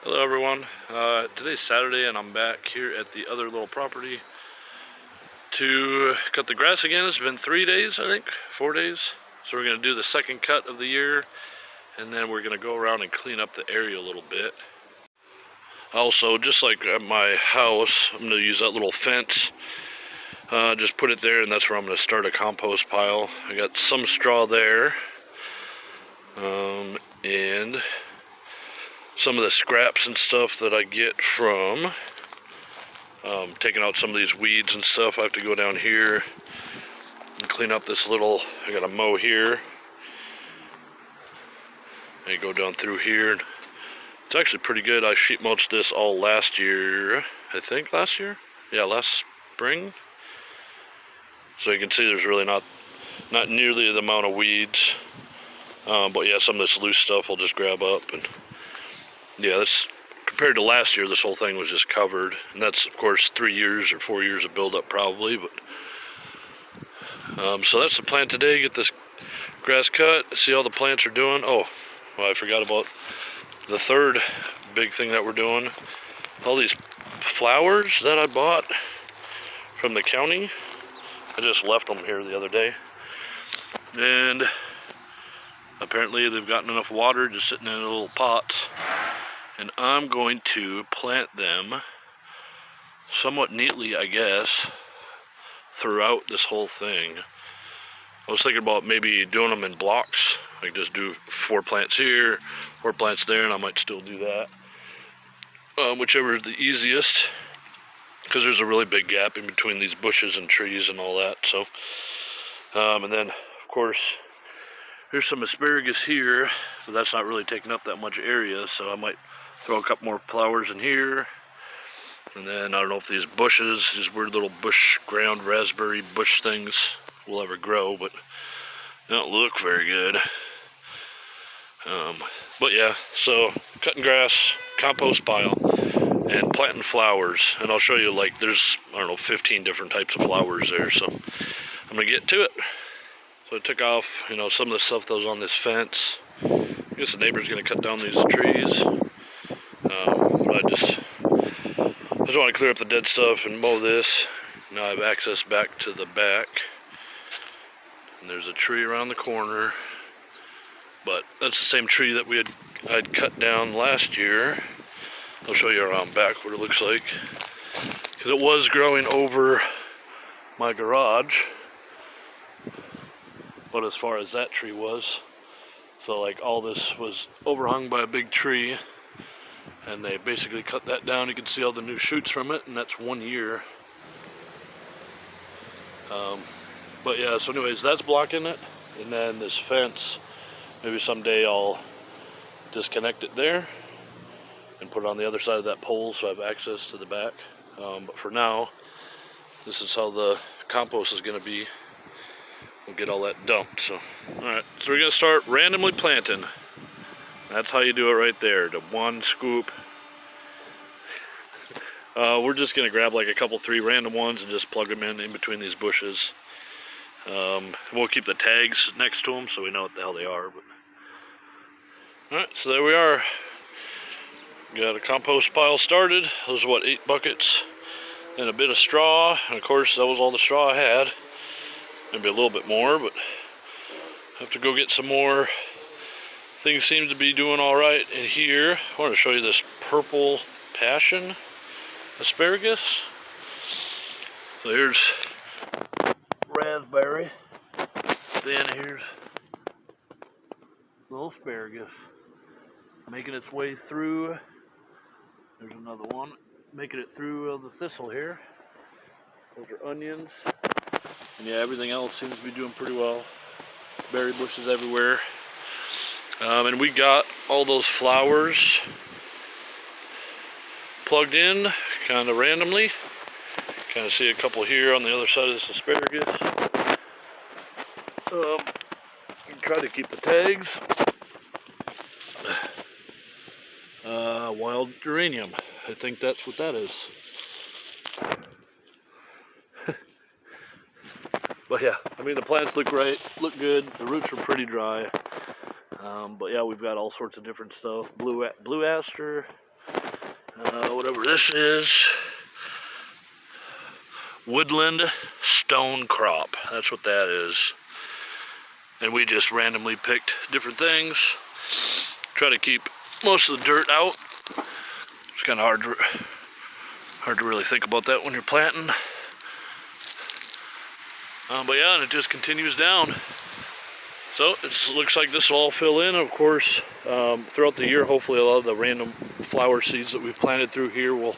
Hello everyone, today's Saturday and I'm back here at the other little property to cut the grass again. It's been 3 days, I think, 4 days. So we're going to do the second cut of the year and then we're going to go around and clean up the area a little bit. Also, just like at my house, I'm going to use that little fence, just put it there, and that's where I'm going to start a compost pile. I got some straw there, and some of the scraps and stuff that I get from taking out some of these weeds and stuff. I have to go down here and clean up this little, I got a mow here. And go down through here. It's actually pretty good. I sheet mulched this all last year, I think last year? Yeah, last spring. So you can see there's really not nearly the amount of weeds. But yeah, some of this loose stuff I'll just grab up, and yeah, that's compared to last year, this whole thing was just covered, and that's of course 3 years or 4 years of buildup probably. But so that's the plan today. Get this grass cut, see how the plants are doing. Oh, well, I forgot about the third big thing that we're doing. All these flowers that I bought from the county, I just left them here the other day, and apparently they've gotten enough water just sitting in little pots. And I'm going to plant them somewhat neatly, I guess, throughout this whole thing. I was thinking about maybe doing them in blocks, like just do 4 plants here, 4 plants there, and I might still do that. Whichever is the easiest, because there's a really big gap in between these bushes and trees and all that. So, and then, of course, here's some asparagus here, so that's not really taking up that much area, so I might throw a couple more flowers in here. And then I don't know if these bushes, these weird little bush ground raspberry bush things will ever grow, but they don't look very good. But yeah, so cutting grass, compost pile, and planting flowers. And I'll show you, like, there's, I don't know, 15 different types of flowers there, so I'm gonna get to it. So I took off, some of the stuff that was on this fence. I guess the neighbor's gonna cut down these trees. But I just want to clear up the dead stuff and mow this. Now I have access back to the back. And there's a tree around the corner. But that's the same tree that I'd cut down last year. I'll show you around back what it looks like. Because it was growing over my garage. But as far as that tree was, so like all this was overhung by a big tree, and they basically cut that down. You can see all the new shoots from it, and that's 1 year. But yeah, so anyways, that's blocking it, and then this fence, maybe someday I'll disconnect it there and put it on the other side of that pole so I have access to the back. But for now, this is how the compost is going to be. We'll get all that dumped. So, alright, so we're going to start randomly planting. That's how you do it right there, the 1 scoop. We're just going to grab like a couple, 3 random ones and just plug them in between these bushes. We'll keep the tags next to them so we know what the hell they are. Alright, so there we are. Got a compost pile started. Those are 8 buckets and a bit of straw. And of course, that was all the straw I had. Maybe a little bit more, but I have to go get some more. Things seem to be doing all right in here. I want to show you this purple passion asparagus. So here's raspberry. Then here's little asparagus making its way through. There's another one making it through the thistle here. Those are onions. And yeah, everything else seems to be doing pretty well. Berry bushes everywhere. And we got all those flowers plugged in kind of randomly. Kind of see a couple here on the other side of this asparagus. Try to keep the tags. Wild geranium. I think that's what that is. But yeah, I mean, the plants look great, look good. The roots are pretty dry. But yeah, we've got all sorts of different stuff. Blue aster, whatever this is. Woodland stone crop. That's what that is. And we just randomly picked different things. Try to keep most of the dirt out. It's kind of hard to really think about that when you're planting. But yeah, and it just continues down. So it looks like this will all fill in. Of course, throughout the year, hopefully a lot of the random flower seeds that we've planted through here will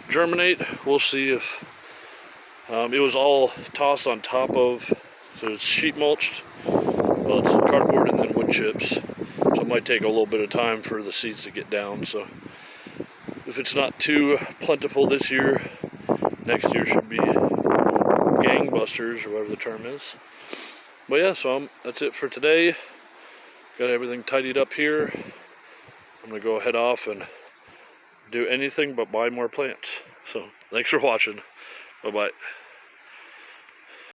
germinate. We'll see if it was all tossed on top of, so it's sheet mulched. Well, it's cardboard and then wood chips. So it might take a little bit of time for the seeds to get down. So if it's not too plentiful this year, next year should be gangbusters, or whatever the term is. But yeah, so that's it for today. Got everything tidied up here. I'm gonna go head off and do anything but buy more plants. So thanks for watching. Bye-bye.